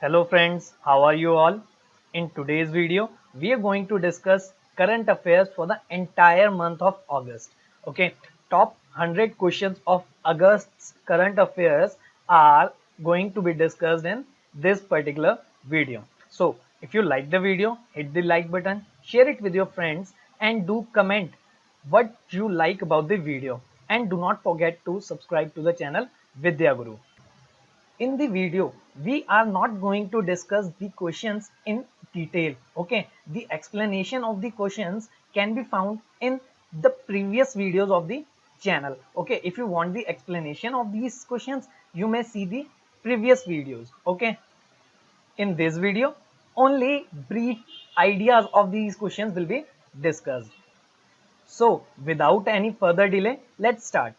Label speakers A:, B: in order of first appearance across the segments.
A: Hello friends, how are you all? In today's video, we are going to discuss current affairs for the entire month of August. Okay, top 100 questions of August's current affairs are going to be discussed in this particular video. So, if you like the video, hit the like button, share it with your friends and do comment what you like about the video, and do not forget to subscribe to the channel Vidya Guru. In the video we are not going to discuss the questions in detail. Okay, the explanation of the questions can be found in the previous videos of the channel. Okay, if you want the explanation of these questions, you may see the previous videos. Okay, in this video only brief ideas of these questions will be discussed. So without any further delay, let's start.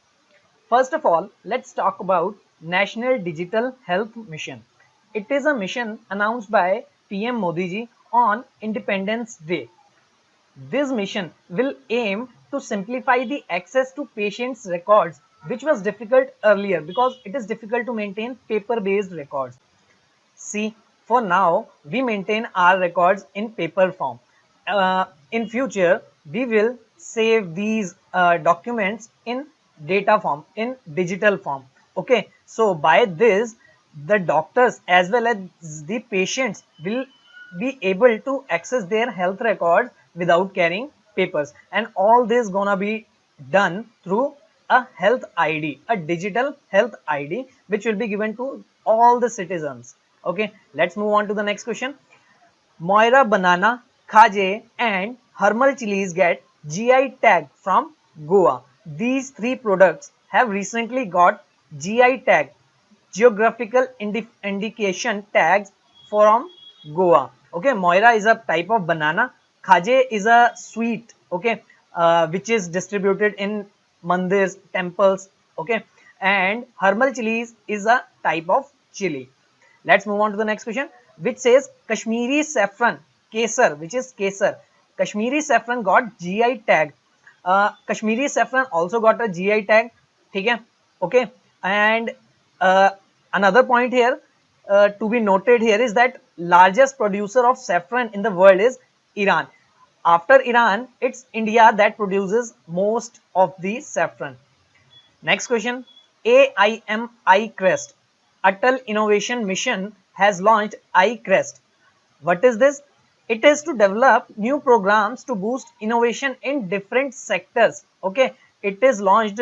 A: First of all, let's talk about National Digital Health Mission. It is a mission announced by PM Modi ji on Independence Day. This mission will aim to simplify the access to patients' records, which was difficult earlier because it is difficult to maintain paper-based records. See, for now, we maintain our records in paper form. In future, we will save these documents in data form, in digital form. Okay, so by this, the doctors as well as the patients will be able to access their health records without carrying papers, and all this gonna be done through a health ID, a digital health ID, which will be given to all the citizens. Okay, let's move on to the next question. Moira banana, Khaje and Hermal chilies get GI tag from Goa. These three products have recently got GI tag, geographical indication tags from Goa. Okay, Moira is a type of banana. Khaje is a sweet, okay, which is distributed in mandirs, temples, okay, and Hermal chilies is a type of chili. Let's move on to the next question, which says Kashmiri saffron, kesar, which is kesar. Kashmiri saffron got GI tag. Kashmiri saffron also got a GI tag. Okay, and another point here to be noted here is that largest producer of saffron in the world is Iran. After Iran, it's India that produces most of the saffron. Next question. AIM iCrest, Atal Innovation Mission, has launched iCrest. What is this? It is to develop new programs to boost innovation in different sectors. Okay, it is launched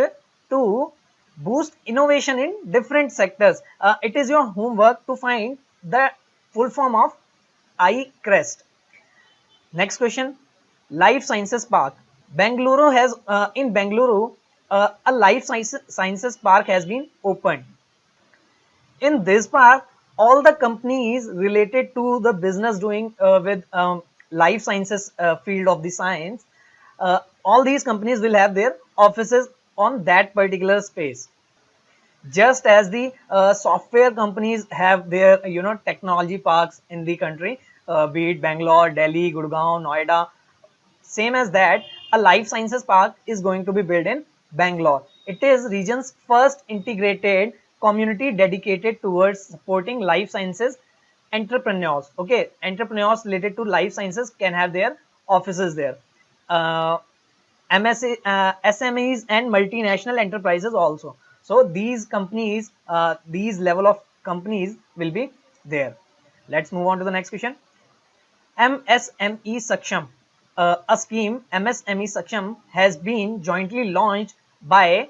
A: to boost innovation in different sectors. It is your homework to find the full form of iCrest. Next question. Life Sciences Park. Bengaluru has in Bengaluru a life sciences park has been opened. In this park, all the companies related to the business doing with life sciences field of the science, all these companies will have their offices on that particular space. Just as the software companies have their technology parks in the country, be it Bangalore, Delhi, Gurgaon, Noida, same as that, a life sciences park is going to be built in Bangalore. It is region's first integrated community dedicated towards supporting life sciences entrepreneurs. Okay, entrepreneurs related to life sciences can have their offices there. SMEs and multinational enterprises also. So these companies, these level of companies will be there. Let's move on to the next question. MSME Saksham, a scheme MSME Saksham has been jointly launched by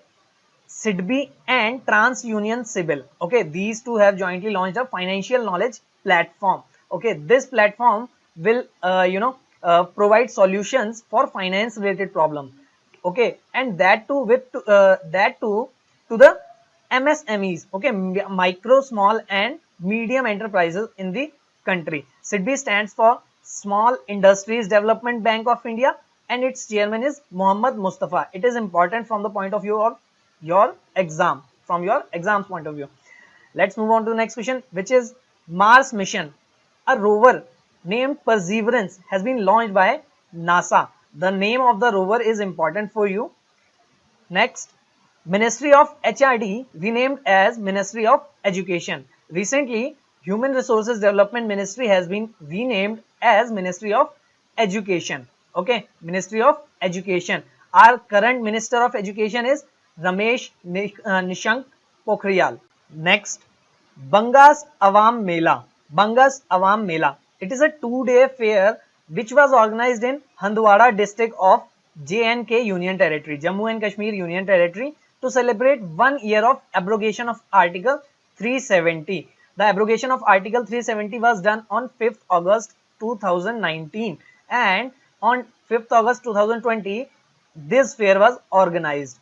A: SIDBI and TransUnion Civil. Okay, these two have jointly launched a financial knowledge platform. Okay, this platform will provide solutions for finance related problems. Okay, and that too with to the MSMEs. Okay, micro, small and medium enterprises in the country. SIDBI stands for Small Industries Development Bank of India, and its chairman is Mohammad Mustafa. It is important from the point of view of your exam, from your exams point of view. Let's move on to the next question, which is Mars mission. A rover named Perseverance has been launched by NASA. The name of the rover is important for you. Next, Ministry of HRD renamed as Ministry of Education. Recently, Human Resources Development Ministry has been renamed as Ministry of Education. Okay, Ministry of Education. Our current Minister of Education is Ramesh Nishank Pokhriyal. Next, Bangas Awam Mela. Bangas Awam Mela. It is a 2-day fair which was organized in Handwara district of J&K Union Territory, Jammu and Kashmir Union Territory, to celebrate 1 year of abrogation of Article 370. The abrogation of Article 370 was done on 5th August 2019, and on 5th August 2020 this fair was organized.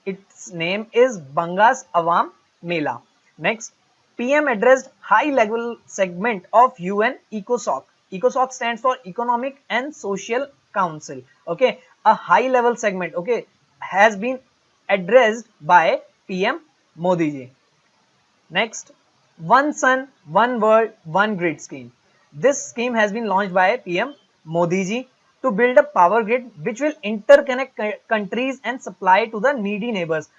A: Its name is Bangas Awam Mela. Next, PM addressed high-level segment of UN ECOSOC. ECOSOC stands for Economic and Social Council. Okay, a high-level segment, okay, has been addressed by PM Modi ji. Next, One Sun, One World, One Grid scheme. This scheme has been launched by PM Modi ji to build a power grid which will interconnect countries and supply to the needy neighbors.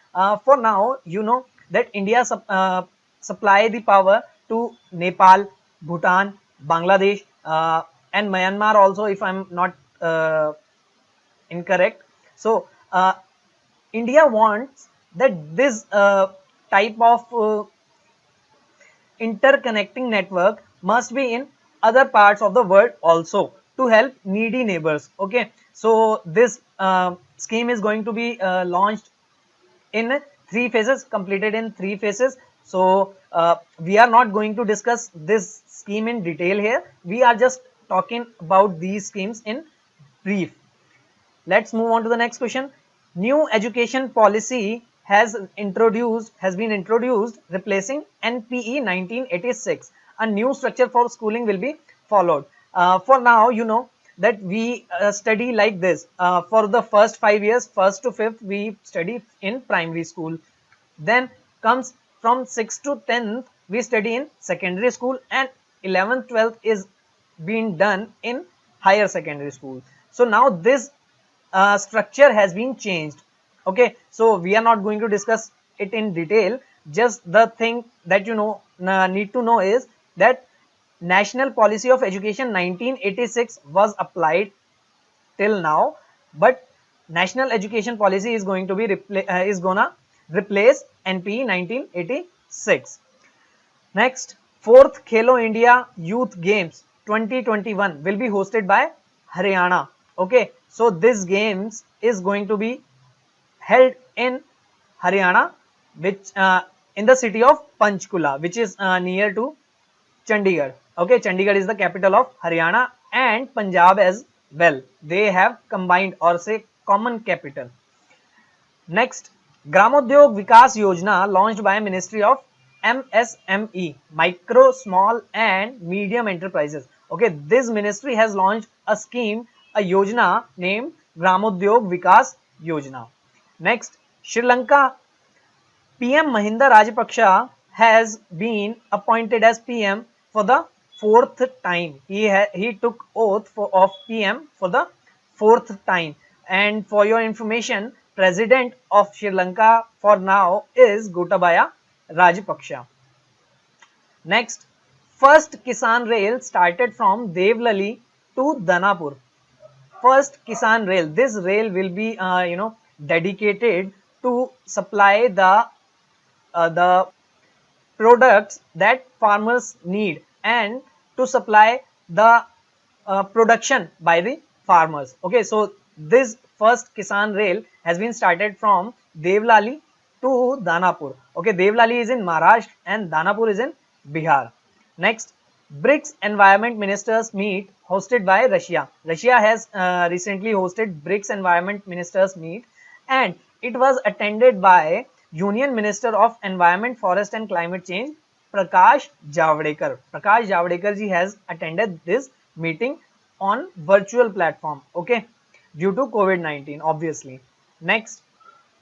A: For now, you know that India supply the power to Nepal, Bhutan, Bangladesh, and Myanmar also, if I'm not incorrect. So India wants that this type of interconnecting network must be in other parts of the world also to help needy neighbors. Okay, so this scheme is going to be launched in 3 phases, completed in 3 phases. So we are not going to discuss this scheme in detail here. We are just talking about these schemes in brief. Let's move on to the next question. New education policy has been introduced replacing NPE 1986. A new structure for schooling will be followed. For now, you know that we study like this. For the first 5 years, first to fifth, we study in primary school. Then comes from 6th to 10th, we study in secondary school, and 11th, 12th is being done in higher secondary school. So now this structure has been changed. Okay, so we are not going to discuss it in detail. Just the thing that you know need to know is that National Policy of Education 1986 was applied till now, but National Education Policy is going to be replace NPE 1986. Next, 4th Khelo India Youth Games 2021 will be hosted by Haryana. Okay, so this games is going to be held in Haryana, which in the city of Panchkula, which is near to Chandigarh. Okay, Chandigarh is the capital of Haryana and Punjab as well. They have combined or say common capital. Next, Gramodyog Vikas Yojana launched by Ministry of MSME, Micro, Small and Medium Enterprises. Okay, this ministry has launched a scheme, a Yojana named Gramodyog Vikas Yojana. Next, Sri Lanka PM Mahinda Rajapaksa has been appointed as PM for the 4th time. He took oath of PM for the 4th time. And for your information, President of Sri Lanka for now is Gotabaya Rajapaksa. Next, first Kisan Rail started from Devlali to Danapur. First Kisan Rail. This rail will be dedicated to supply the products that farmers need and to supply the production by the farmers. Okay, so this first Kisan Rail has been started from Devlali to Danapur. Okay, Devlali is in Maharashtra and Danapur is in Bihar. Next, BRICS Environment Ministers Meet hosted by Russia. Russia has recently hosted BRICS Environment Ministers Meet, and it was attended by Union Minister of Environment, Forest and Climate Change, Prakash Javadekar. Prakash Javadekar ji has attended this meeting on virtual platform, okay, due to COVID-19, obviously. Next,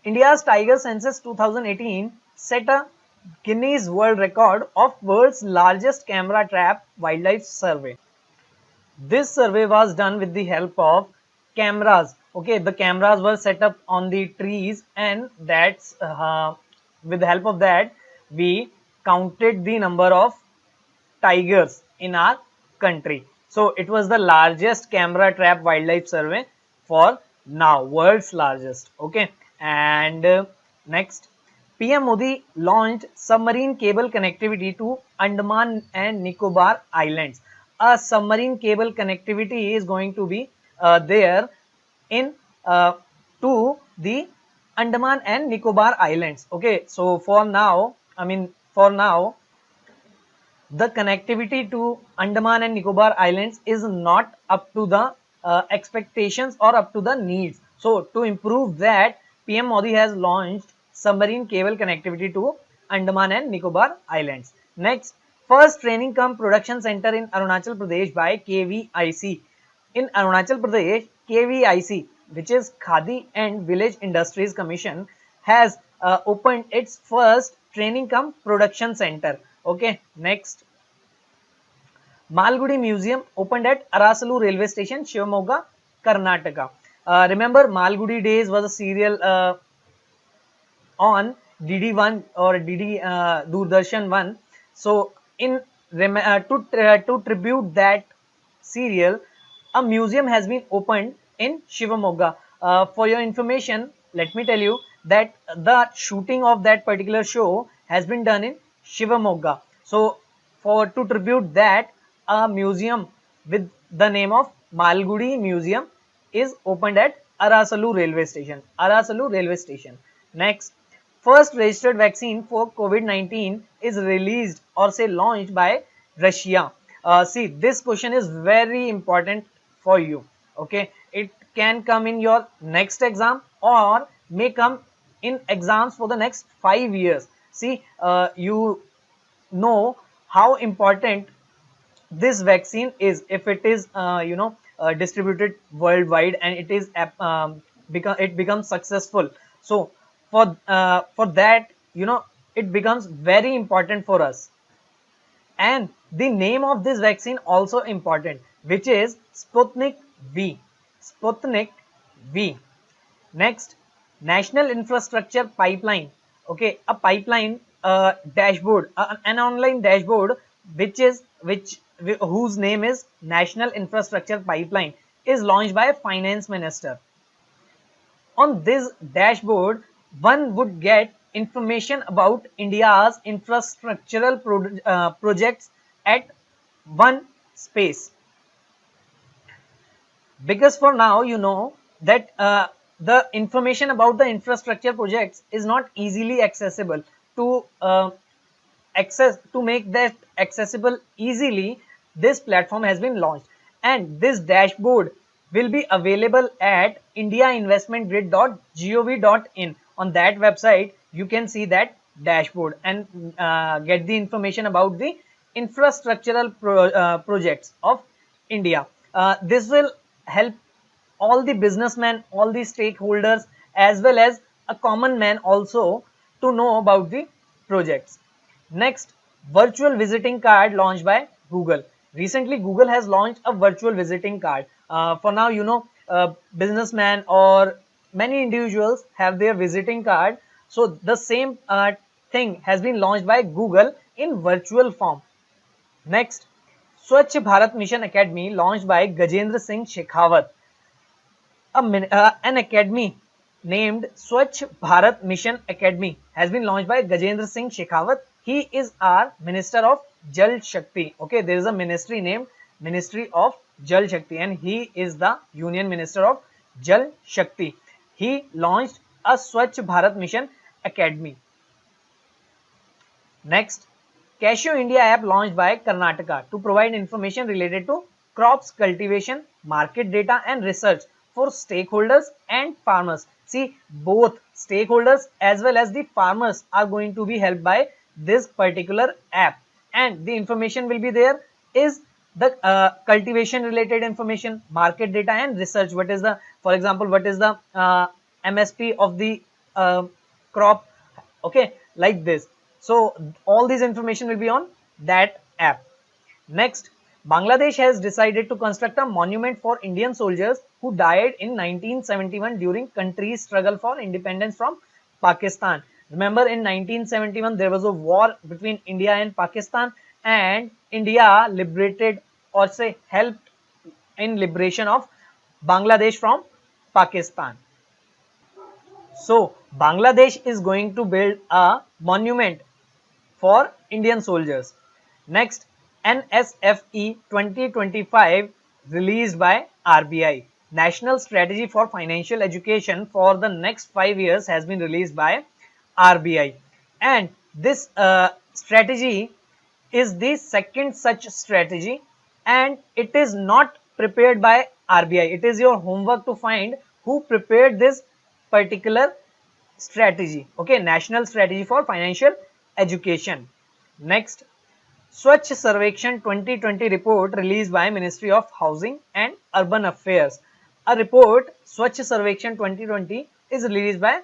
A: India's Tiger Census 2018 set a Guinness World Record of world's largest camera trap wildlife survey. This survey was done with the help of cameras. Okay, the cameras were set up on the trees, and with the help of that we counted the number of tigers in our country. So it was the largest camera trap wildlife survey for now, world's largest. Okay, and next, PM Modi launched submarine cable connectivity to Andaman and Nicobar Islands. A submarine cable connectivity is going to be there in to the Andaman and Nicobar Islands. Okay, so for now, the connectivity to Andaman and Nicobar Islands is not up to the expectations or up to the needs. So to improve that, PM Modi has launched submarine cable connectivity to Andaman and Nicobar Islands. Next, first training cum production center in Arunachal Pradesh by KVIC. In Arunachal Pradesh, KVIC, which is Khadi and Village Industries Commission, has opened its first training cum production center. Okay, next, Malgudi Museum opened at Arasalu Railway Station, Shivamogga, Karnataka. Remember, Malgudi Days was a serial on DD1 or DD Doordarshan 1. So, to tribute that serial, a museum has been opened in Shivamogga. For your information, let me tell you that the shooting of that particular show has been done in Shivamogga. So, to tribute that, a museum with the name of Malgudi Museum is opened at Arasalu Railway Station. Arasalu Railway Station. Next, first registered vaccine for COVID-19 is released or say launched by Russia. See, this question is very important for you. Okay, it can come in your next exam or may come in exams for the next 5 years. See, you know how important this vaccine is if it is distributed worldwide and it is it becomes successful. So for that, it becomes very important for us. And the name of this vaccine also important, which is Sputnik V. Sputnik V. Next, national infrastructure pipeline. Okay, a pipeline dashboard, an online dashboard whose name is National Infrastructure Pipeline is launched by Finance Minister. On this dashboard, one would get information about India's infrastructural projects at one space. Because for now, you know that the information about the infrastructure projects is not easily accessible. To make that accessible easily, this platform has been launched, and this dashboard will be available at indiainvestmentgrid.gov.in. On that website, you can see that dashboard and get the information about the infrastructural projects of India. This will help all the businessmen, all the stakeholders, as well as a common man also to know about the projects. Next, virtual visiting card launched by Google. Recently, Google has launched a virtual visiting card. For now, businessmen or many individuals have their visiting card. So the same thing has been launched by Google in virtual form. Next, Swachh Bharat Mission Academy launched by Gajendra Singh Shekhawat. An academy named Swachh Bharat Mission Academy has been launched by Gajendra Singh Shekhawat. He is our Minister of Jal Shakti. Okay, there is a ministry named Ministry of Jal Shakti, and he is the Union Minister of Jal Shakti. He launched a Swachh Bharat Mission Academy. Next, Cashew India app launched by Karnataka to provide information related to crops cultivation, market data and research for stakeholders and farmers. See, both stakeholders as well as the farmers are going to be helped by this particular app, and the information will be there is the cultivation related information, market data and research. What is the, for example, what is the MSP of the crop? Okay, like this. So all these information will be on that app. Next, Bangladesh has decided to construct a monument for Indian soldiers who died in 1971 during country's struggle for independence from Pakistan. Remember, in 1971 there was a war between India and Pakistan, and India liberated, or say helped in liberation of Bangladesh from Pakistan. So Bangladesh is going to build a monument for Indian soldiers. Next, NSFE 2025 released by RBI. National Strategy for Financial Education for the next 5 years has been released by RBI. And this strategy is the second such strategy, and it is not prepared by RBI. It is your homework to find who prepared this particular strategy. Okay, National Strategy for Financial Education. Next, Swachh Sarvekshan 2020 report released by Ministry of Housing and Urban Affairs. A report, Swachh Sarvekshan 2020, is released by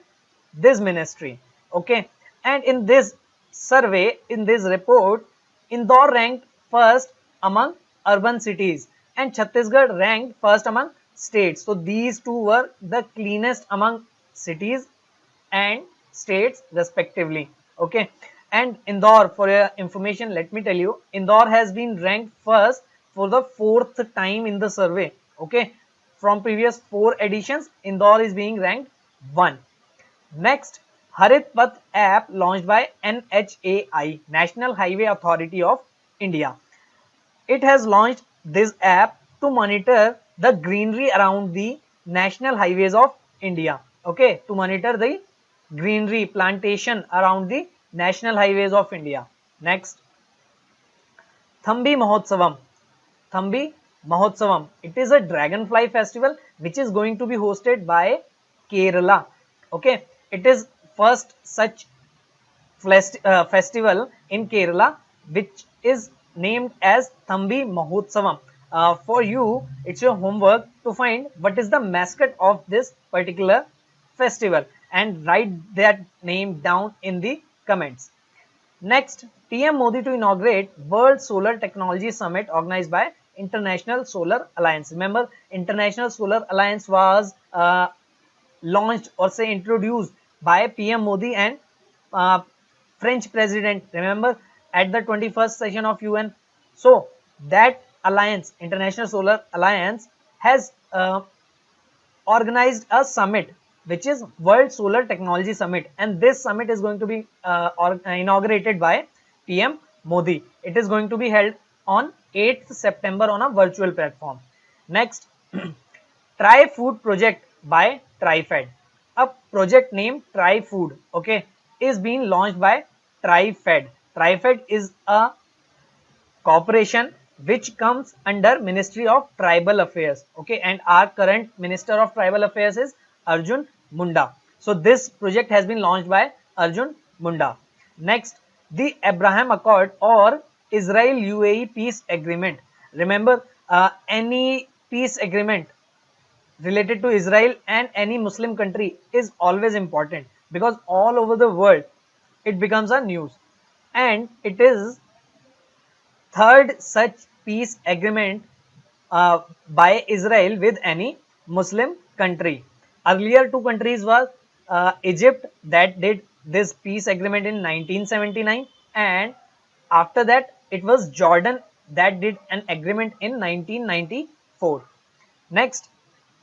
A: this ministry. Okay, and in this survey, in this report, Indore ranked first among urban cities and Chhattisgarh ranked first among states. So these two were the cleanest among cities and states respectively. Okay, and Indore, for your information, let me tell you, Indore has been ranked first for the fourth time in the survey. Okay, from previous 4 editions, Indore is being ranked 1. Next, Harit Path app launched by NHAI, National Highway Authority of India. It has launched this app to monitor the greenery around the national highways of India. Okay, to monitor the greenery plantation around the national highways of India. Next, Thambi Mahotsavam. Thambi Mahotsavam. It is a dragonfly festival which is going to be hosted by Kerala. Okay, it is first such festival in Kerala, which is named as Thambi Mahotsavam. For you, it's your homework to find what is the mascot of this particular festival and write that name down in the comments. Next, PM Modi to inaugurate World Solar Technology Summit organized by International Solar Alliance. Remember, International Solar Alliance was launched, or say introduced, by PM Modi and French president, remember, at the 21st session of UN. So that alliance, International Solar Alliance, has organized a summit which is World Solar Technology Summit, and this summit is going to be inaugurated by PM Modi. It is going to be held on 8th September on a virtual platform. Next, Try Food project by TriFed. A project named Try Food, okay, is being launched by TriFed. TriFed is a corporation which comes under Ministry of Tribal Affairs. Okay, and our current Minister of Tribal Affairs is Arjun Munda. So this project has been launched by Arjun Munda. Next, the Abraham Accord or Israel UAE peace agreement. Remember, any peace agreement related to Israel and any Muslim country is always important, because all over the world it becomes a news, and it is third such peace agreement by Israel with any Muslim country. Earlier two countries were Egypt, that did this peace agreement in 1979, and after that it was Jordan that did an agreement in 1994. Next,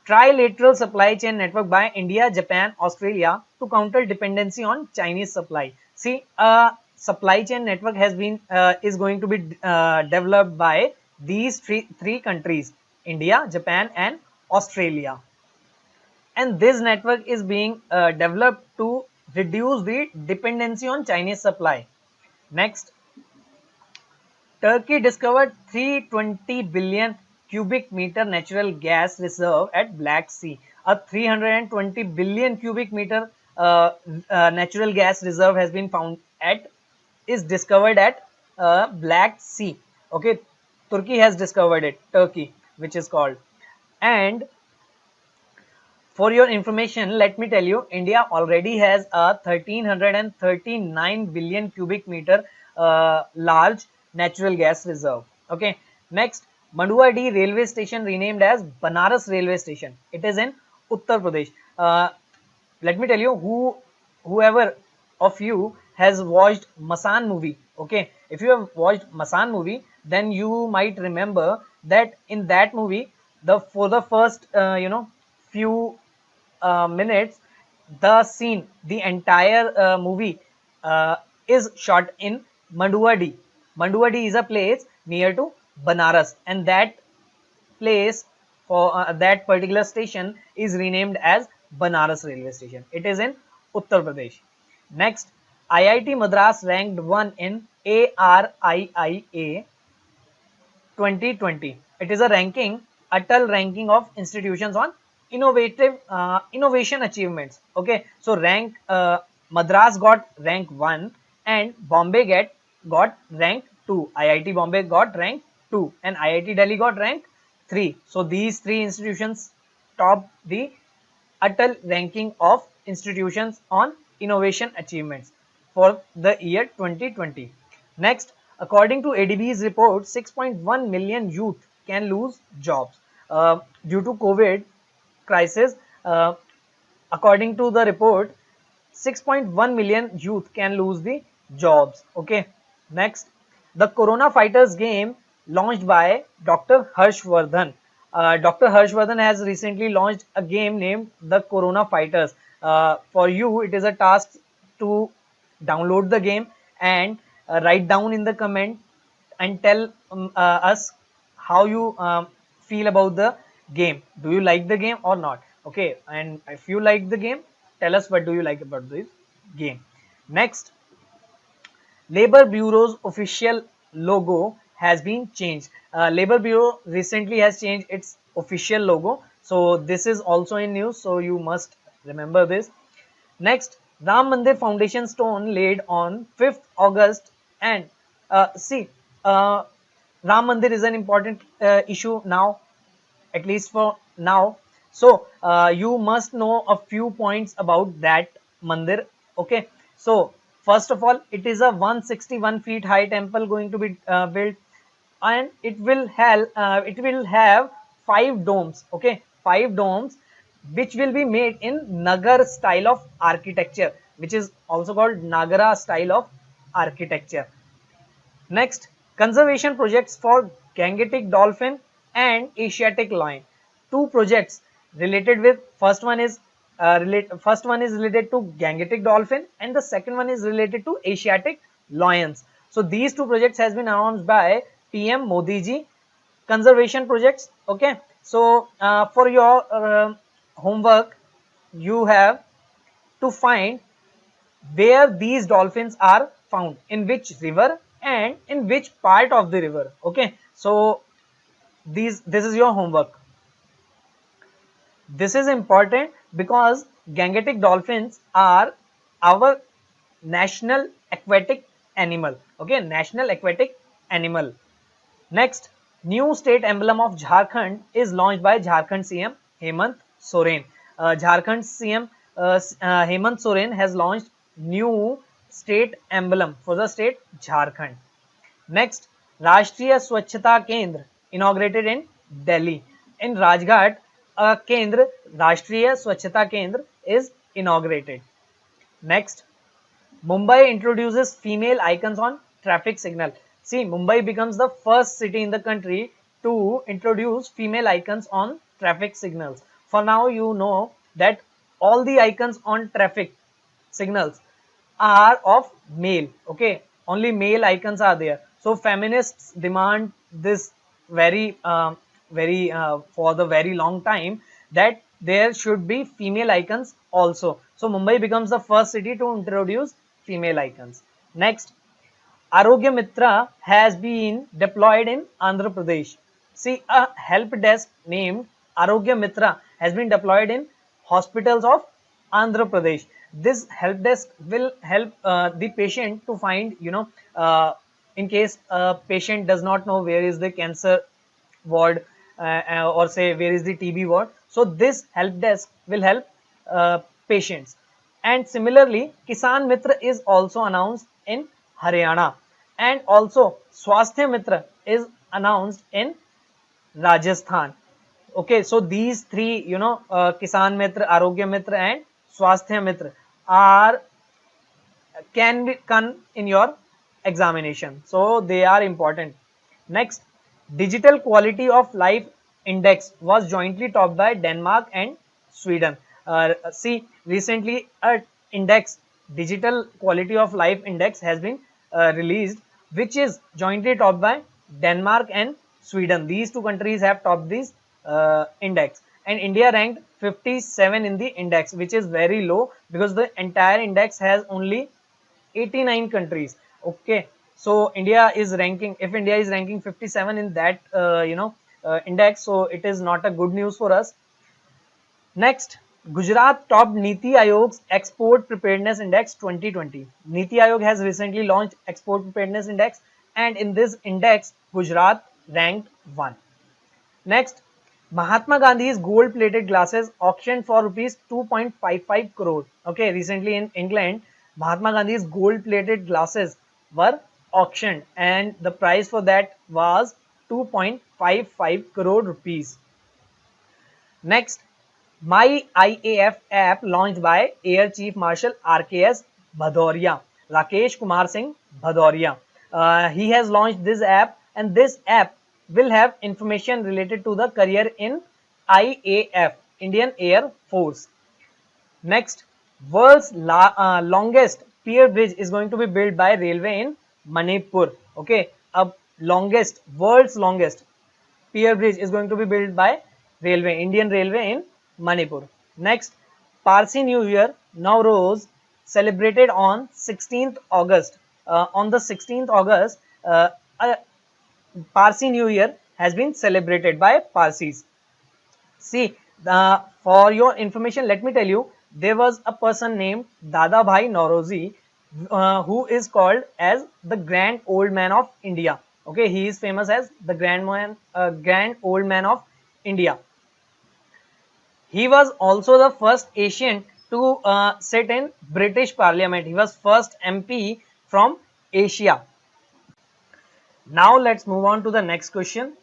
A: trilateral supply chain network by India, Japan, Australia to counter dependency on Chinese supply. See, a supply chain network has been is going to be developed by these three countries: India, Japan, and Australia. And this network is being developed to reduce the dependency on Chinese supply. Next, Turkey discovered 320 billion cubic meter natural gas reserve at Black Sea. A 320 billion cubic meter natural gas reserve has been found at, is discovered at Black Sea. Okay, Turkey has discovered it, Turkey, which is called. And for your information, let me tell you, India already has a 1339 billion cubic meter large natural gas reserve. Okay. Next, Manduadi railway station renamed as Banaras railway station. It is in Uttar Pradesh. Let me tell you, whoever of you has watched Masan movie, okay, If you have watched Masan movie, then you might remember that in that movie, for the first few minutes, the entire movie is shot in Manduadi. Manduadi is a place near to Banaras, and that place for that particular station is renamed as Banaras Railway Station. It is in Uttar Pradesh. Next, IIT Madras ranked 1 in ARIIA 2020. It is a ranking, Atal ranking of institutions on innovation achievements. Okay, so Madras got rank 1 and Bombay got rank 2. IIT Bombay got rank 2 and IIT Delhi got rank 3. So these three institutions top the Atal ranking of institutions on innovation achievements for the year 2020. Next, according to ADB's report, 6.1 million youth can lose jobs due to COVID crisis. According to the report, 6.1 million youth can lose the jobs. Okay. Next, the Corona Fighters game launched by Dr. Harshvardhan. Dr. Harshvardhan has recently launched a game named the Corona Fighters. For you, it is a task to download the game and write down in the comment and tell us how you feel about the game. Do you like the game or not? Okay, and if you like the game, tell us what do you like about this game. Next, Labor Bureau's official logo has been changed. Labor Bureau recently has changed its official logo, so this is also in news, so you must remember this. Next, Ram Mandir foundation stone laid on 5th August, and see, Ram Mandir is an important issue now, at least for now. So you must know a few points about that mandir. Okay, so first of all, it is a 161 feet high temple going to be built, and it will have 5 domes. Okay, 5 domes which will be made in Nagar style of architecture, which is also called Nagara style of architecture. Next, conservation projects for Gangetic dolphin and Asiatic lion. Two projects related with first one is related to Gangetic dolphin and the second one is related to Asiatic lions. So these two projects has been announced by PM Modi ji. Conservation projects. Okay. So for your homework, you have to find where these dolphins are found, in which river and in which part of the river. Okay, so this is your homework. This is important because Gangetic dolphins are our national aquatic animal. Okay, national aquatic animal. Next, new state emblem of Jharkhand is launched by Jharkhand CM Hemant Soren. Jharkhand CM Hemant Soren has launched new state emblem for the state Jharkhand. Next, Rashtriya Swachhata Kendra inaugurated in Delhi. In Rajghat, a Kendra, Rashtriya Swachhata Kendra is inaugurated. Next, Mumbai introduces female icons on traffic signal. See, Mumbai becomes the first city in the country to introduce female icons on traffic signals. For now, you know that all the icons on traffic signals are of male. Okay, only male icons are there. So feminists demand this for the very long time that there should be female icons also. So Mumbai becomes the first city to introduce female icons. Next, Arogya Mitra has been deployed in Andhra Pradesh. See, a help desk named Arogya Mitra has been deployed in hospitals of Andhra Pradesh. This help desk will help the patient to find, in case a patient does not know where is the cancer ward or say where is the TB ward. So this help desk will help patients. And similarly, Kisan Mitra is also announced in Haryana, and also Swasthya Mitra is announced in Rajasthan. Okay, so these three, Kisan Mitra, Arogya Mitra, and Swasthya Mitra can come in your examination. So they are important. Next, digital quality of life index was jointly topped by Denmark and Sweden. See, recently a index, digital quality of life index has been released, which is jointly topped by Denmark and Sweden. These two countries have topped this index, and India ranked 57 in the index, which is very low because the entire index has only 89 countries. Okay, so India is ranking, if India is ranking 57 in that index, so it is not a good news for us. Next, Gujarat topped Niti Aayog's Export Preparedness Index 2020. Niti Aayog has recently launched Export Preparedness Index, and in this index, Gujarat ranked 1. Next, Mahatma Gandhi's gold-plated glasses auctioned for rupees 2.55 crore. Okay, recently in England, Mahatma Gandhi's gold-plated glasses were auctioned, and the price for that was 2.55 crore rupees. Next, My IAF app launched by Air Chief Marshal RKS Bhadauria, Rakesh Kumar Singh Bhadauria. He has launched this app, and this app will have information related to the career in IAF, Indian Air Force. Next, world's longest pier bridge is going to be built by railway in Manipur. Okay, world's longest pier bridge is going to be built by railway, Indian Railway in Manipur. Next, Parsi New Year, Nowruz, celebrated on 16th August. On the 16th August, Parsi New Year has been celebrated by Parsis. See, for your information, let me tell you, there was a person named Dada Bhai Naurozi, who is called as the Grand Old Man of India. Okay, he is famous as the Grand Old Man of India. He was also the first Asian to sit in British Parliament. He was first MP from Asia. Now let's move on to the next question.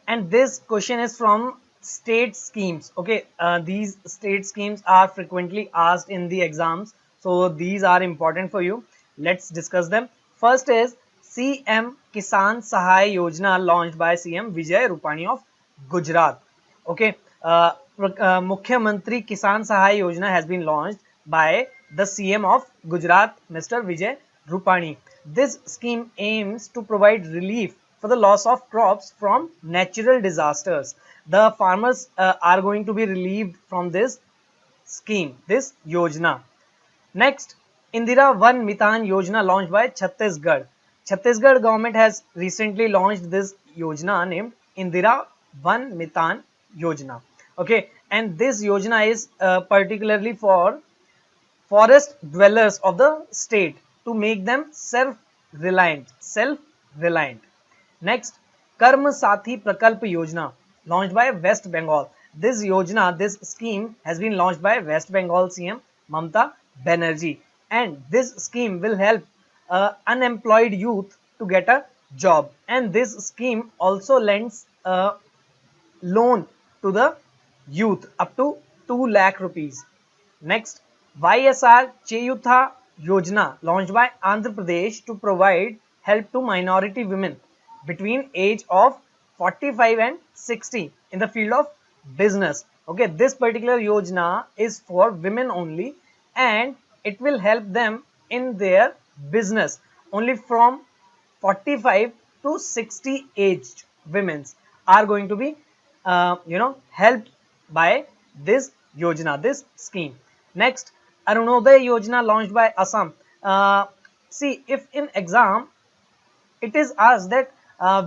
A: And this question is from state schemes. Okay, these state schemes are frequently asked in the exams, so these are important for you. Let's discuss them. First is CM Kisan Sahay Yojana, launched by CM Vijay Rupani of Gujarat. Okay, Mukhyamantri Kisan Sahay Yojana has been launched by the CM of Gujarat, Mr. Vijay Rupani. This scheme aims to provide relief for the loss of crops from natural disasters. The farmers are going to be relieved from this scheme, this Yojana. Next, Indira Van Mitan Yojana, launched by Chhattisgarh. Chhattisgarh government has recently launched this Yojana named Indira Van Mitan Yojana. Okay, and this Yojana is particularly for forest dwellers of the state to make them self-reliant. Next, Karma Sathi Prakalp Yojana, launched by West Bengal. This Yojana, this scheme has been launched by West Bengal CM Mamata Banerjee, and this scheme will help unemployed youth to get a job, and this scheme also lends a loan to the youth up to 2 lakh rupees. Next, YSR Cheyutha Yojana, launched by Andhra Pradesh to provide help to minority women between age of 45 and 60 in the field of business. Okay, this particular Yojana is for women only, and it will help them in their business. Only from 45 to 60 aged women are going to be helped by this Yojana, this scheme. Next, Arunoday Yojana, launched by Assam. See, if in exam it is asked that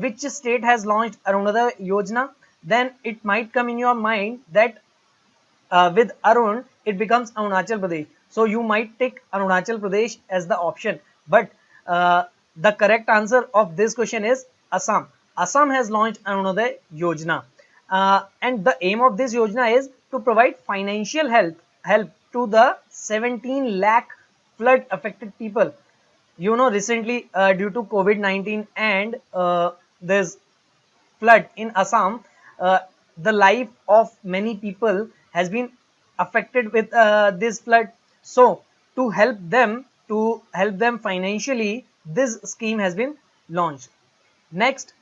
A: which state has launched Arunoday Yojana, then it might come in your mind that with Arun it becomes Arunachal Pradesh. So you might take Arunachal Pradesh as the option, but the correct answer of this question is Assam. Assam has launched Arunoday Yojana, and the aim of this Yojana is to provide financial help to the 17 lakh flood affected people. You know, recently due to COVID-19 and this flood in Assam, the life of many people has been affected with this flood. So to help them financially, this scheme has been launched. Next,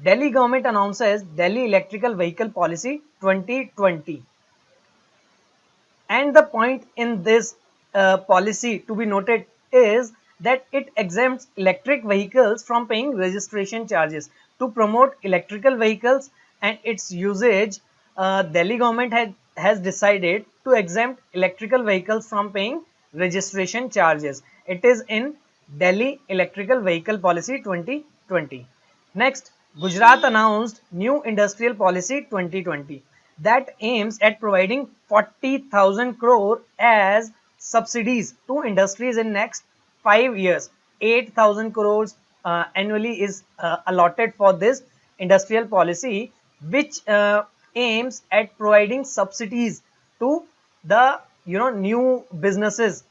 A: Delhi government announces Delhi Electrical Vehicle Policy 2020. And the point in this policy to be noted is that it exempts electric vehicles from paying registration charges. To promote electrical vehicles and its usage, Delhi government has decided to exempt electrical vehicles from paying registration charges. It is in Delhi Electrical Vehicle Policy 2020. Next, Gujarat announced new industrial policy 2020 that aims at providing 40,000 crore as subsidies to industries in next 5 years. 8,000 crores annually is allotted for this industrial policy, which aims at providing subsidies to the new businesses,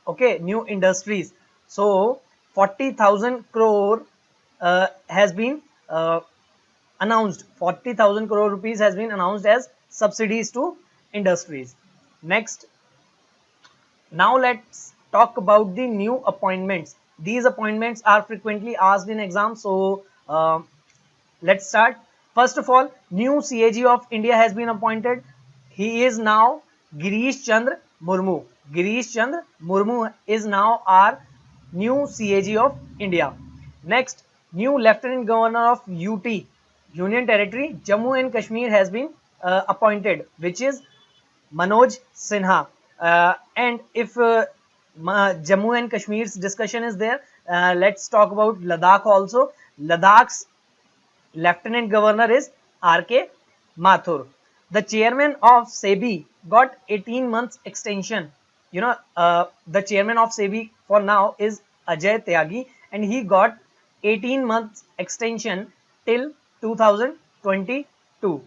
A: okay, new industries. So 40,000 crore has been announced. 40,000 crore rupees has been announced as subsidies to industries. Next, now let's talk about the new appointments. These appointments are frequently asked in exams. So let's start. First of all, new CAG of India has been appointed. He is now Girish Chandra Murmu. Girish Chandra Murmu is now our new CAG of India. Next, new Lieutenant Governor of UT, Union Territory, Jammu and Kashmir has been appointed, which is Manoj Sinha. And if Jammu and Kashmir's discussion is there, let's talk about Ladakh also. Ladakh's Lieutenant Governor is R.K. Mathur. The chairman of SEBI got 18 months extension. The chairman of SEBI for now is Ajay Tyagi, and he got 18 months extension till 2022.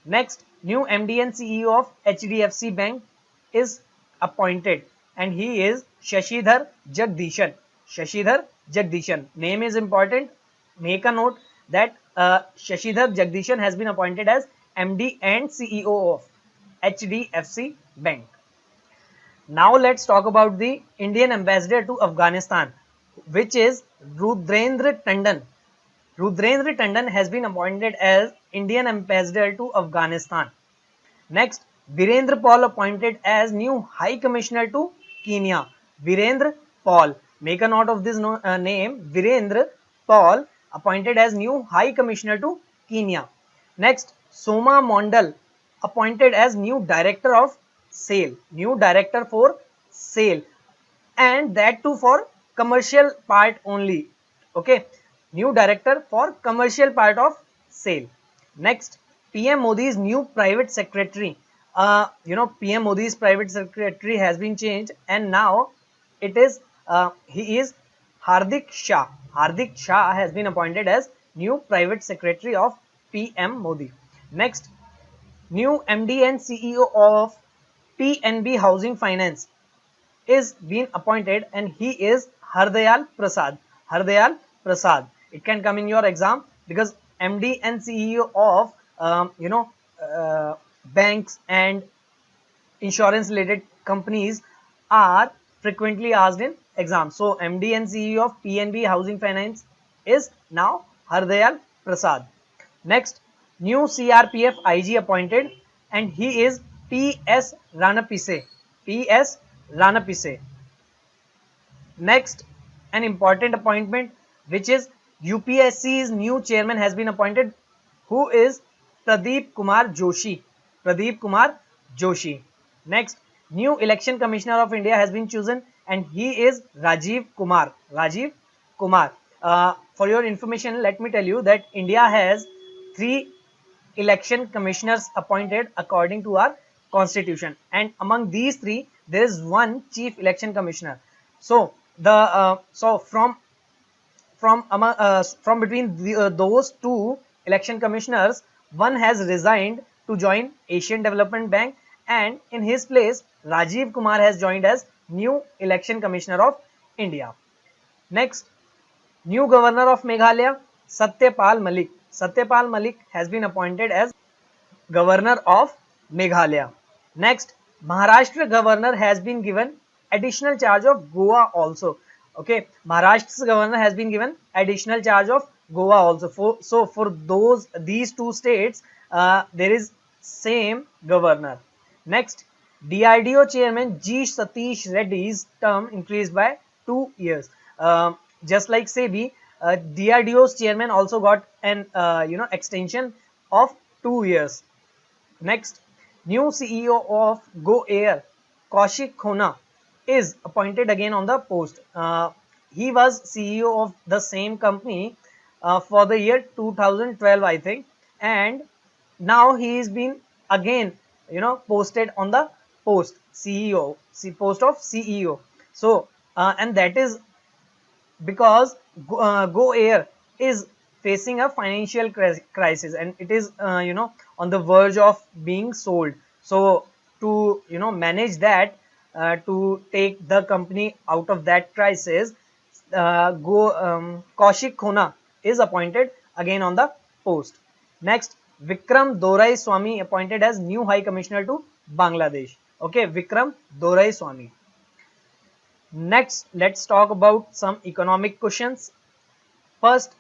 A: Next, new MD and CEO of HDFC Bank is appointed, and he is Shashidhar Jagdishan. Shashidhar Jagdishan. Name is important. Make a note that Shashidhar Jagdishan has been appointed as MD and CEO of HDFC Bank. Now let's talk about the Indian ambassador to Afghanistan, which is Rudrendra Tandon. Rudrendra Tandon has been appointed as Indian ambassador to Afghanistan. Next, Virendra Paul appointed as new High Commissioner to Kenya. Virendra Paul. Make a note of this name. Virendra Paul appointed as new High Commissioner to Kenya. Next, Soma Mondal appointed as new Director of SAIL. New Director for SAIL. And that too for commercial part only. Okay. New Director for commercial part of SAIL. Next, PM Modi's new private secretary. PM Modi's private secretary has been changed, and now it is he is Hardik Shah. Hardik Shah has been appointed as new private secretary of PM Modi. Next, new MD and CEO of PNB Housing Finance is being appointed, and he is Hardayal Prasad. Hardayal Prasad. It can come in your exam because MD and CEO of banks and insurance related companies are frequently asked in exams. So MD and CEO of PNB Housing Finance is now Hardayal Prasad. Next, new CRPF IG appointed, and he is PS Ranapise. PS Ranapise. Next, an important appointment, which is UPSC's new chairman has been appointed, who is Pradeep Kumar Joshi. Pradeep Kumar Joshi. Next, new election commissioner of India has been chosen, and he is Rajiv Kumar. Rajiv Kumar. For your information, let me tell you that India has 3 election commissioners appointed according to our constitution, and among these 3 there is one chief election commissioner. So from between those 2 election commissioners, one has resigned to join Asian Development Bank, and in his place Rajiv Kumar has joined as new election commissioner of India. Next, new governor of Meghalaya, Satyapal Malik. Satyapal Malik has been appointed as governor of Meghalaya. Next, Maharashtra governor has been given additional charge of Goa also. Okay, Maharashtra's governor has been given additional charge of Goa also. For these two states, there is same governor. Next, DRDO chairman G. Satish Reddy's term increased by 2 years. Just like SEBI, DRDO's chairman also got an extension of 2 years. Next, new CEO of Go Air, Kaushik Khona, is appointed again on the post. He was CEO of the same company for the year 2012, I think, and now he is been again, posted on the post CEO, post of CEO. So, and that is because Go Air is facing a financial crisis, and it is on the verge of being sold. So to manage that, to take the company out of that crisis, Kaushik Khona is appointed again on the post. Next, Vikram Dorai Swami appointed as new High Commissioner to Bangladesh. Okay, Vikram Dorai Swami. Next, let's talk about some economic questions. First,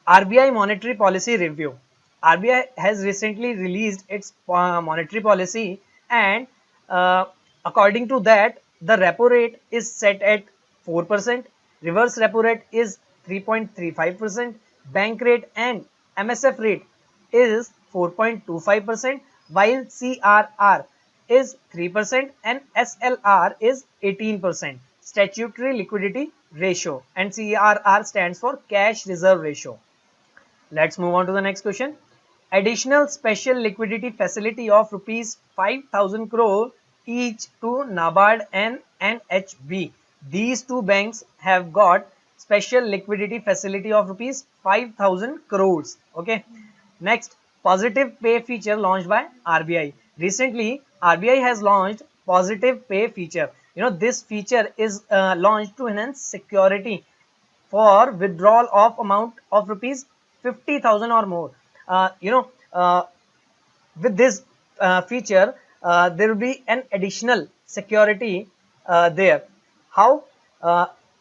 A: RBI monetary policy review. RBI has recently released its monetary policy, and according to that, the repo rate is set at 4%, reverse repo rate is 3.35%, bank rate and MSF rate is 4.25%, while CRR is 3% and SLR is 18%. Statutory liquidity ratio, and CRR stands for cash reserve ratio. Let's move on to the next question. Additional special liquidity facility of rupees 5,000 crore each to NABARD and NHB. These two banks have got special liquidity facility of rupees 5,000 crores. Okay. Next, positive pay feature launched by RBI. Recently, RBI has launched positive pay feature. This feature is launched to enhance security for withdrawal of amount of rupees 50,000 or more. Uh, you know, uh, with this feature, there will be an additional security there. How?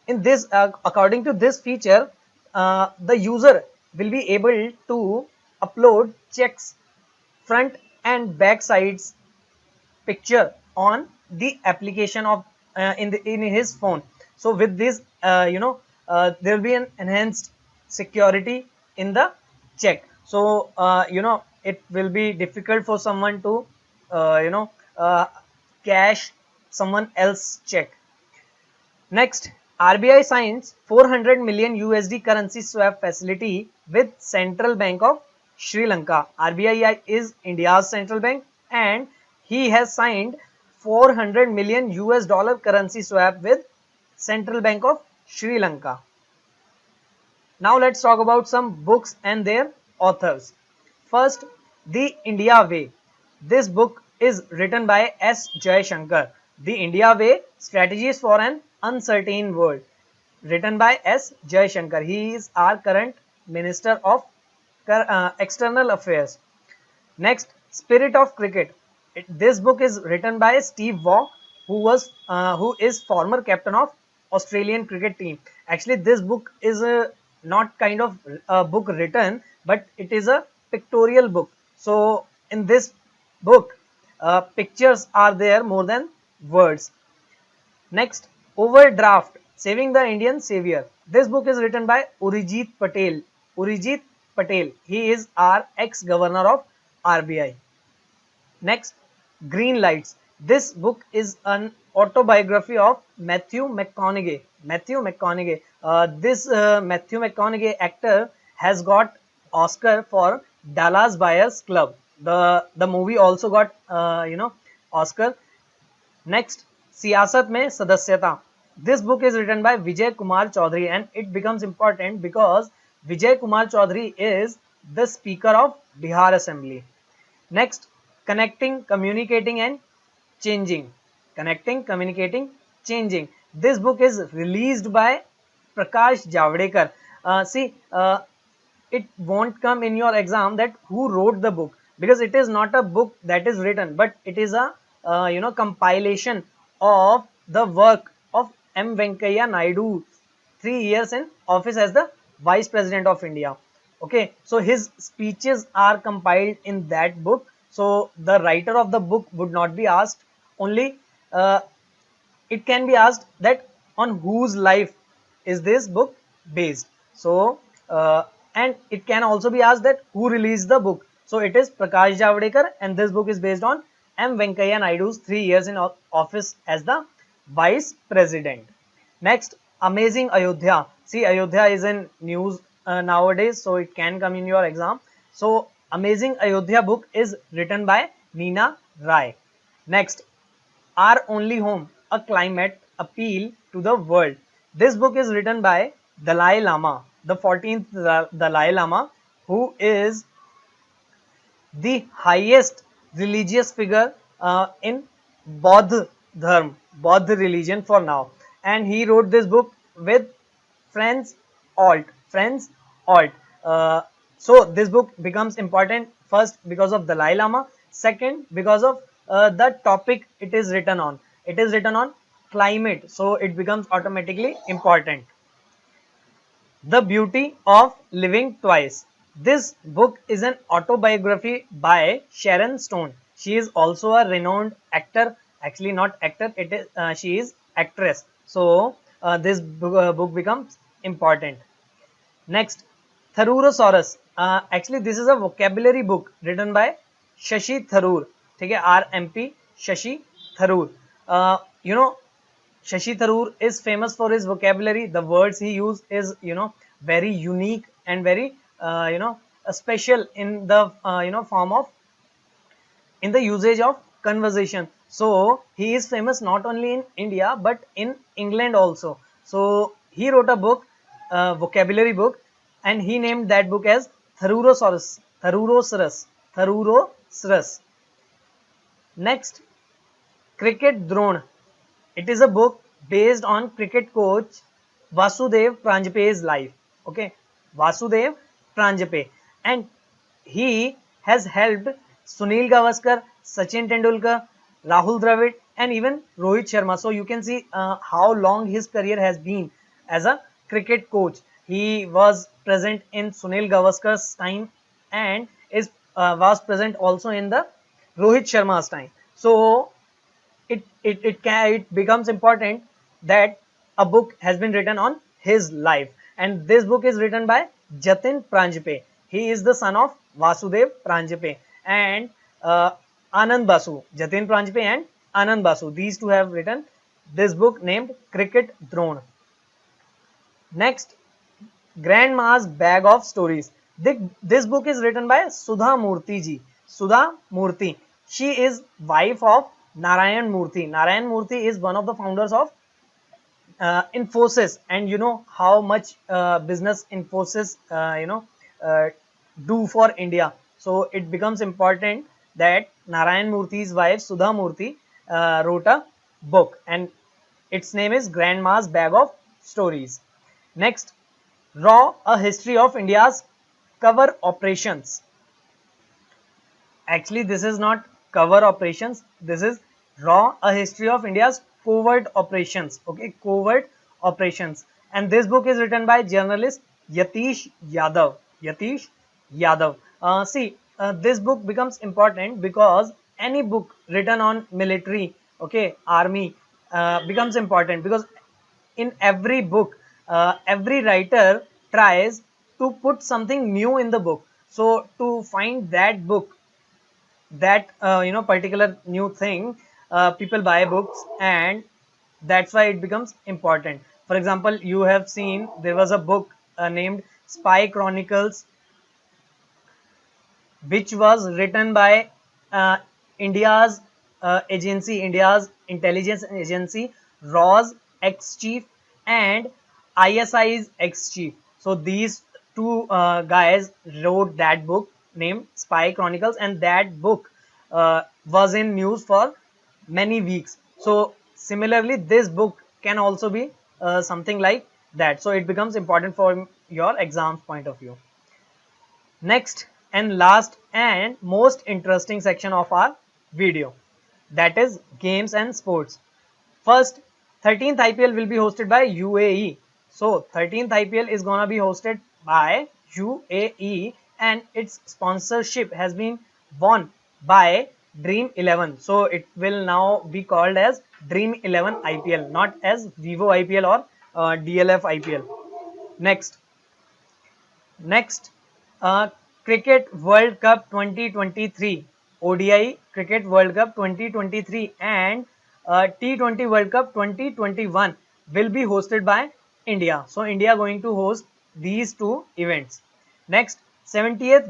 A: In this, according to this feature, the user will be able to upload checks front and back sides picture on the application of in his phone. So with this, there will be an enhanced security in the check. So it will be difficult for someone to cash someone else check. Next, RBI signs 400 million USD currency swap facility with Central Bank of Sri Lanka. RBI is India's central bank, and he has signed 400 million US dollar currency swap with Central Bank of Sri Lanka. Now let's talk about some books and their authors. First, The India Way. This book is written by S. Jaishankar. The India Way, Strategies for an Uncertain World, written by S. Jaishankar. He is our current Minister of External Affairs. Next, Spirit of Cricket. This book is written by Steve Waugh, who is former captain of Australian cricket team. Actually, this book is not kind of a book written, but it is a pictorial book. So in this book, pictures are there more than words. Next, Overdraft, Saving the Indian Savior. This book is written by Urijit Patel. Urijit Patel. He is our ex-governor of RBI. Next, Green Lights. This book is an autobiography of Matthew McConaughey. Matthew McConaughey. This Matthew McConaughey actor has got Oscar for Dallas Buyers Club. The movie also got Oscar. Next, Siyasat Mein Sadasyata. This book is written by Vijay Kumar Chaudhary, and it becomes important because Vijay Kumar Chaudhary is the Speaker of Bihar Assembly. Next, Connecting, Communicating and Changing. Connecting, Communicating, Changing. This book is released by Prakash Javadekar. It won't come in your exam that who wrote the book, because it is not a book that is written, but it is a compilation of the work of M. Venkaiah Naidu, 3 years in office as the Vice President of India. Okay, so his speeches are compiled in that book. So the writer of the book would not be asked, only it can be asked that on whose life is this book based. So and it can also be asked that who released the book. So it is Prakash Javadekar, and this book is based on M. Venkaiah Naidu's 3 years in office as the Vice President. Next, Amazing Ayodhya. See, Ayodhya is in news nowadays, so it can come in your exam. So Amazing Ayodhya book is written by Neena Rai. Next, Our Only Home, a climate appeal to the world. This book is written by Dalai Lama, the 14th Dalai Lama, who is the highest religious figure in Bodh Dharma, Bodh religion for now. And he wrote this book with Franz Alt. Franz Alt. So this book becomes important first because of Dalai Lama, second because of the topic it is written on. It is written on climate, so it becomes automatically important. The Beauty of Living Twice. This book is an autobiography by Sharon Stone. She is also a renowned actor. Actually, not actor. It is she is actress. So this book becomes important. Next, Tharurosaurus. Actually, this is a vocabulary book written by Shashi Tharoor. ठीक है, RMP Shashi Tharoor. You know, Shashi Tharoor is famous for his vocabulary. The words he used is, very unique and very, special in the, form of, in the usage of conversation. So he is famous not only in India but in England also. So he wrote a book, vocabulary book, and he named that book as Tharurosaurus. Tharurosaurus. Tharurosaurus. Next, Cricket Drone. It is a book based on cricket coach Vasudev Pranjape's life. Okay, Vasudev Pranjape, and he has helped Sunil Gavaskar, Sachin Tendulkar, Rahul Dravid, and even Rohit Sharma. So you can see how long his career has been as a cricket coach. He was present in Sunil Gavaskar's time and is was present also in the Rohit Sharma's time. So it becomes important that a book has been written on his life, and this book is written by Jatin Pranjape. He is the son of Vasudev Pranjape and Anand Basu. Jatin Pranjape and Anand Basu, these two have written this book named Cricket Drone. Next, Grandma's Bag of Stories. This book is written by Sudha Murthy ji. Sudha Murthy. She is wife of Narayan Murthy. Narayan Murthy is one of the founders of Infosys, and you know how much business Infosys do for India. So it becomes important that Narayan Murthy's wife Sudha Murthy wrote a book, and its name is Grandma's Bag of Stories. Next, Raw, a history of India's cover operations. Actually, this is not cover operations. This is Raw, a history of India's covert operations. Okay, covert operations. And this book is written by journalist Yatish Yadav. Yatish Yadav. This book becomes important because any book written on military, okay, army, becomes important because in every book, every writer tries to put something new in the book. So to find that book, that particular new thing, people buy books, and that's why it becomes important. For example, you have seen there was a book named Spy Chronicles, which was written by India's India's intelligence agency, RAW's ex-chief and ISI's ex-chief. So these two guys wrote that book named Spy Chronicles, and that book was in news for many weeks. So similarly, this book can also be something like that. So it becomes important for your exams point of view. Next and last and most interesting section of our video, that is games and sports. First, 13th IPL will be hosted by UAE. So 13th IPL is gonna be hosted by UAE and its sponsorship has been won by Dream 11. So it will now be called as Dream 11 IPL, not as Vivo IPL or DLF IPL. Next, uh, Cricket World Cup 2023, ODI Cricket World Cup 2023 and T20 World Cup 2021 will be hosted by India. So India going to host these two events. Next, 70th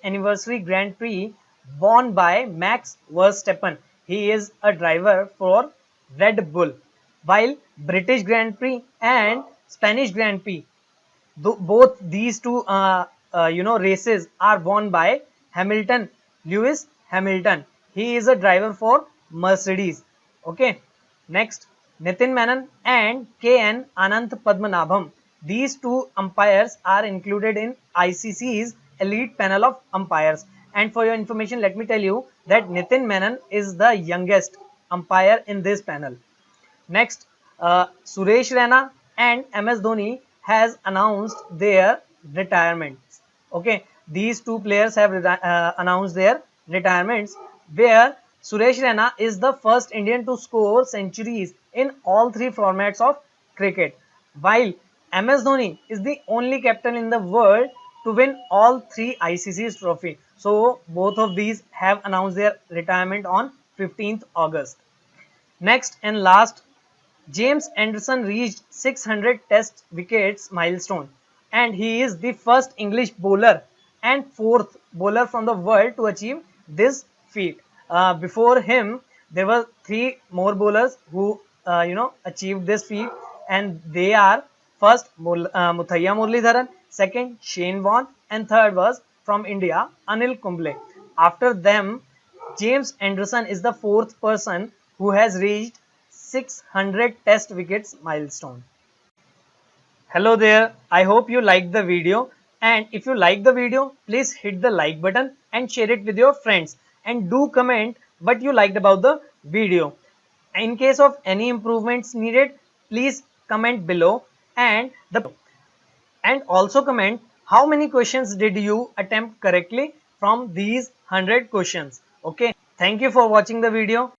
A: anniversary Grand Prix won by Max Verstappen. He is a driver for Red Bull. While British Grand Prix and Spanish Grand Prix, both these two races are won by Hamilton, Lewis Hamilton. He is a driver for Mercedes. Okay. Next, Nitin Menon and KN Anant Padmanabham. These two umpires are included in ICC's elite panel of umpires. And for your information, let me tell you that Nitin Menon is the youngest umpire in this panel. Next, Suresh Raina and MS Dhoni has announced their retirements. Okay, these two players have announced their retirements, where Suresh Raina is the first Indian to score centuries in all three formats of cricket, while MS Dhoni is the only captain in the world to win all three ICC's trophy. So both of these have announced their retirement on 15th August. Next and last, James Anderson reached 600 test wickets milestone, and he is the first English bowler and fourth bowler from the world to achieve this feat. Before him, there were three more bowlers who achieved this feat, and they are first Muthaiya Muralidharan, second Shane Warne, and third was from India Anil Kumble. After them, James Anderson is the fourth person who has reached 600 test wickets milestone. Hello there, I hope you liked the video, and if you like the video, please hit the like button and share it with your friends, and do comment what you liked about the video. In case of any improvements needed, please comment below, and also comment how many questions did you attempt correctly from these 100 questions. Okay, thank you for watching the video.